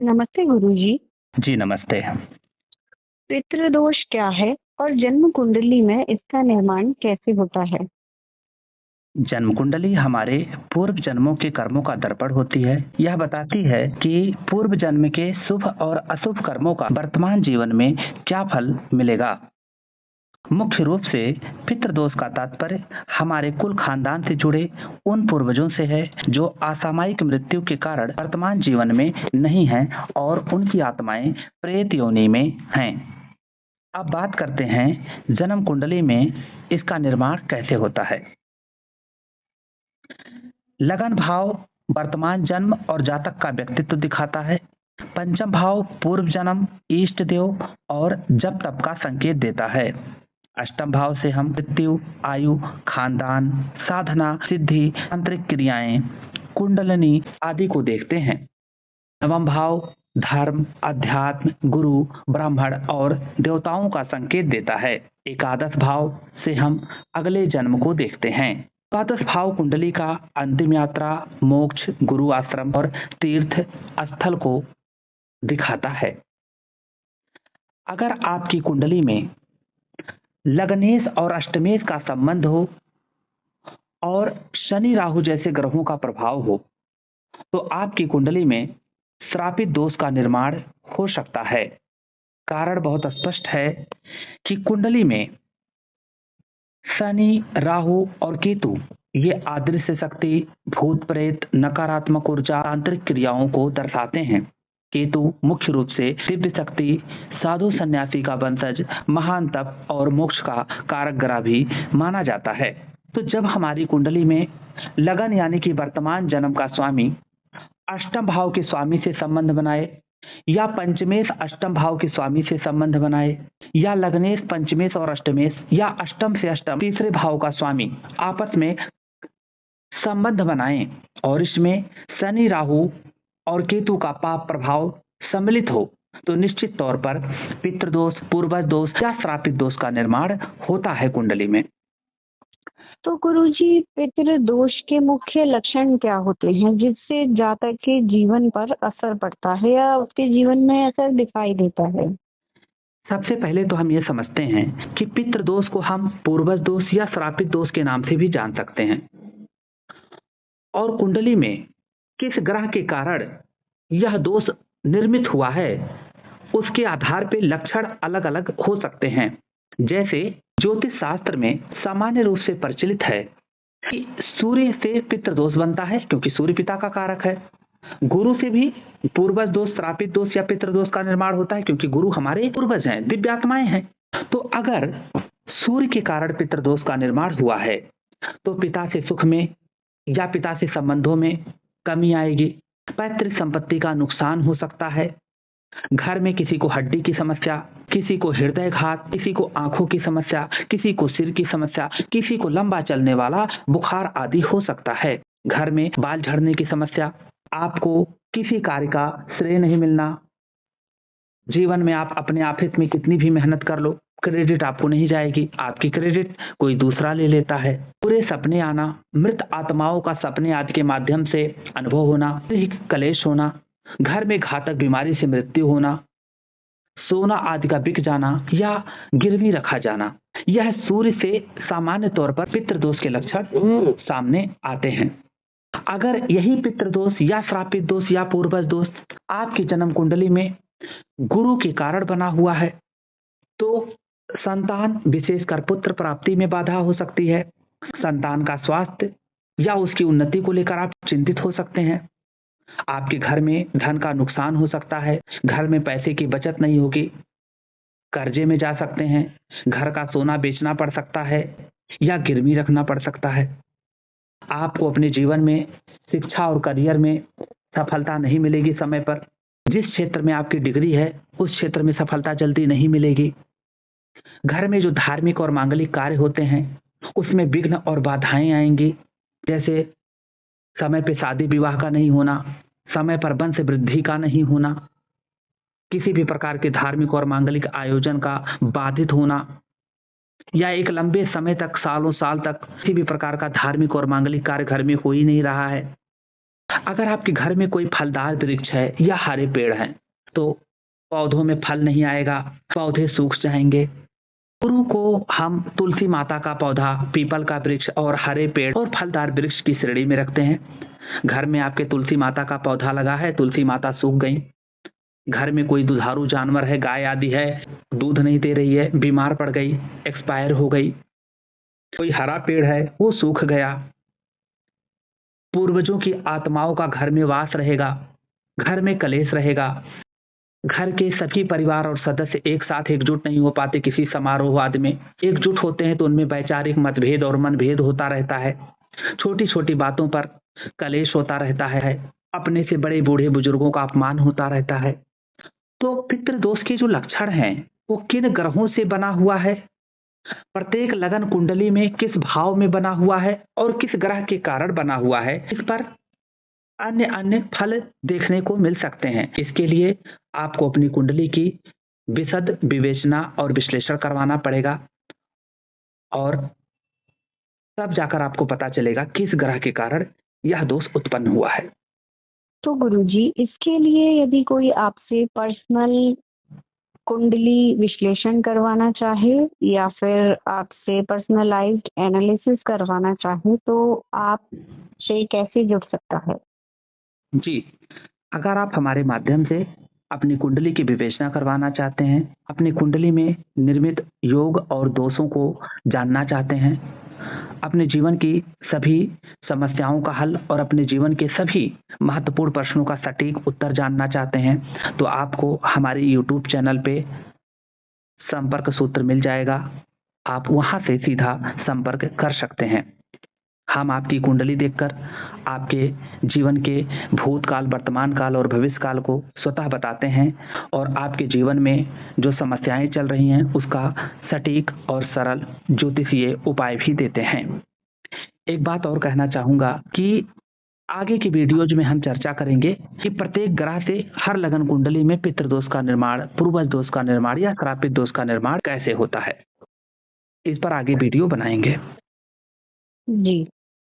नमस्ते गुरुजी। जी, नमस्ते। पितृदोष क्या है और जन्म कुंडली में इसका निर्माण कैसे होता है? जन्म कुंडली हमारे पूर्व जन्मों के कर्मों का दर्पण होती है। यह बताती है कि पूर्व जन्म के शुभ और अशुभ कर्मों का वर्तमान जीवन में क्या फल मिलेगा। मुख्य रूप से पितृदोष का तात्पर्य हमारे कुल खानदान से जुड़े उन पूर्वजों से है जो असामयिक मृत्यु के कारण वर्तमान जीवन में नहीं हैं और उनकी आत्माएं प्रेत योनि में हैं। अब बात करते हैं जन्म कुंडली में इसका निर्माण कैसे होता है। लगन भाव वर्तमान जन्म और जातक का व्यक्तित्व दिखाता है। पंचम भाव पूर्व जन्म, इष्ट देव और जप तप का संकेत देता है। अष्टम भाव से हम मृत्यु, आयु, खानदान, साधना, सिद्धि, आंतरिक क्रियाएं, कुंडलनी आदि को देखते हैं। नवम भाव धर्म, अध्यात्म, गुरु, ब्राह्मण और देवताओं का संकेत देता है। एकादश भाव से हम अगले जन्म को देखते हैं। द्वादश भाव कुंडली का अंतिम यात्रा, मोक्ष, गुरु आश्रम और तीर्थ स्थल को दिखाता है। अगर आपकी कुंडली में लग्नेश और अष्टमेश का संबंध हो और शनि राहु जैसे ग्रहों का प्रभाव हो तो आपकी कुंडली में श्रापित दोष का निर्माण हो सकता है। कारण बहुत स्पष्ट है कि कुंडली में शनि, राहु और केतु ये अदृश्य शक्ति, भूत प्रेत, नकारात्मक ऊर्जा, आंतरिक क्रियाओं को दर्शाते हैं। केतु मुख्य रूप से दिव्य शक्ति, साधु सन्यासी का वंशज, महान तप और मोक्ष का कारक ग्रह भी माना जाता है। तो जब हमारी कुंडली में लगन यानी कि वर्तमान जन्म का स्वामी अष्टम भाव के स्वामी से संबंध बनाए या पंचमेश अष्टम भाव के स्वामी से संबंध बनाए या लग्नेश पंचमेश और अष्टमेश या अष्टम से अष्टम तीसरे भाव का स्वामी आपस में संबंध बनाएं और इसमें शनि, राहु और केतु का पाप प्रभाव सम्मिलित हो तो निश्चित तौर पर पितृदोष, पूर्वज दोष या श्रापित दोष का निर्माण होता है कुंडली में। तो गुरुजी, पितृदोष के मुख्य लक्षण क्या होते हैं जिससे जातक के जीवन पर असर पड़ता है या उसके जीवन में असर दिखाई देता है? सबसे पहले तो हम ये समझते हैं कि पितृदोष को हम पूर्वज दोष या श्रापित दोष के नाम से भी जान सकते हैं और कुंडली में किस ग्रह के कारण यह दोष निर्मित हुआ है उसके आधार पर लक्षण अलग अलग हो सकते हैं। जैसे ज्योतिष शास्त्र में सामान्य रूप से प्रचलित है कि सूर्य से पितृदोष बनता है क्योंकि सूर्य पिता का कारक है। गुरु से भी पूर्वज दोष, श्रापित दोष या पितृदोष का निर्माण होता है क्योंकि गुरु हमारे पूर्वज हैं, दिव्य आत्माएं हैं। तो अगर सूर्य के कारण पितृदोष का निर्माण हुआ है तो पिता से सुख में या पिता से संबंधों में कमी आएगी, पैतृक संपत्ति का नुकसान हो सकता है, घर में किसी को हड्डी की समस्या, किसी को हृदयघात, किसी को आंखों की समस्या, किसी को सिर की समस्या, किसी को लंबा चलने वाला बुखार आदि हो सकता है। घर में बाल झड़ने की समस्या, आपको किसी कार्य का श्रेय नहीं मिलना, जीवन में आप अपने ऑफिस में कितनी भी मेहनत कर लो क्रेडिट आपको नहीं जाएगी, आपकी क्रेडिट कोई दूसरा ले लेता है। पूरे सपने आना, मृत आत्माओं का सपने आदि के माध्यम से अनुभव होना, कलेश होना, घर में घातक बीमारी से मृत्यु होना, सोना आदि का बिक जाना या गिरवी रखा जाना, यह सूर्य से सामान्य तौर पर पितृदोष के लक्षण सामने आते हैं। अगर यही पितृदोष या श्रापित दोष या पूर्वज दोष आपकी जन्म कुंडली में गुरु के कारण बना हुआ है तो संतान, विशेषकर पुत्र प्राप्ति में बाधा हो सकती है। संतान का स्वास्थ्य या उसकी उन्नति को लेकर आप चिंतित हो सकते हैं। आपके घर में धन का नुकसान हो सकता है, घर में पैसे की बचत नहीं होगी, कर्जे में जा सकते हैं, घर का सोना बेचना पड़ सकता है या गिरवी रखना पड़ सकता है। आपको अपने जीवन में शिक्षा और करियर में सफलता नहीं मिलेगी समय पर। जिस क्षेत्र में आपकी डिग्री है उस क्षेत्र में सफलता जल्दी नहीं मिलेगी। घर में जो धार्मिक और मांगलिक कार्य होते हैं उसमें विघ्न और बाधाएं आएंगी, जैसे समय पे शादी विवाह का नहीं होना, समय पर वंश वृद्धि का नहीं होना, किसी भी प्रकार के धार्मिक और मांगलिक आयोजन का बाधित होना या एक लंबे समय तक, सालों साल तक किसी भी प्रकार का धार्मिक और मांगलिक कार्य घर में हो ही नहीं रहा है। अगर आपके घर में कोई फलदार वृक्ष है या हरे पेड़ हैं तो पौधों में फल नहीं आएगा, पौधे सूख जाएंगे। गुरु को हम तुलसी माता का पौधा, पीपल का वृक्ष और हरे पेड़ और फलदार वृक्ष की श्रेणी में रखते हैं। घर में आपके तुलसी माता का पौधा लगा है, तुलसी माता सूख गई। घर में कोई दुधारू जानवर है, गाय आदि है, दूध नहीं दे रही है, बीमार पड़ गई, एक्सपायर हो गई। कोई हरा पेड़ है, वो सूख गया। पूर्वजों की आत्माओं का घर में वास रहेगा, घर में कलेश रहेगा। घर के सभी परिवार और सदस्य एक साथ एकजुट नहीं हो पाते। किसी समारोह आदि में एकजुट होते हैं तो उनमें वैचारिक मतभेद और मनभेद होता रहता है। छोटी छोटी बातों पर कलेश होता रहता है। अपने से बड़े बूढ़े बुजुर्गों का अपमान होता रहता है। तो पितृदोष के जो लक्षण हैं वो किन ग्रहों से बना हुआ है, प्रत्येक लगन कुंडली में किस भाव में बना हुआ है और किस ग्रह के कारण बना हुआ है, इस पर अन्य अन्य फल देखने को मिल सकते हैं। इसके लिए आपको अपनी कुंडली की विशद विवेचना और विश्लेषण करवाना पड़ेगा और तब जाकर आपको पता चलेगा किस ग्रह के कारण यह दोष उत्पन्न हुआ है। तो गुरुजी, इसके लिए यदि कोई आपसे पर्सनल कुंडली विश्लेषण करवाना चाहे या फिर आपसे पर्सनलाइज्ड एनालिसिस करवाना चाहे तो आप से कैसे जुड़ सकता है? जी, अगर आप हमारे माध्यम से अपनी कुंडली की विवेचना करवाना चाहते हैं, अपनी कुंडली में निर्मित योग और दोषों को जानना चाहते हैं, अपने जीवन की सभी समस्याओं का हल और अपने जीवन के सभी महत्वपूर्ण प्रश्नों का सटीक उत्तर जानना चाहते हैं, तो आपको हमारे यूट्यूब चैनल पे संपर्क सूत्र मिल जाएगा। आप वहां से सीधा संपर्क कर सकते हैं। हम आपकी कुंडली देखकर आपके जीवन के भूतकाल, वर्तमान काल और भविष्य काल को स्वतः बताते हैं और आपके जीवन में जो समस्याएं चल रही हैं उसका सटीक और सरल ज्योतिषीय उपाय भी देते हैं। एक बात और कहना चाहूंगा कि आगे की वीडियोज में हम चर्चा करेंगे कि प्रत्येक ग्रह से हर लगन कुंडली में पितृदोष का निर्माण, पूर्वज दोष का निर्माण या श्रापित दोष का निर्माण कैसे होता है। इस पर आगे वीडियो बनाएंगे। जी।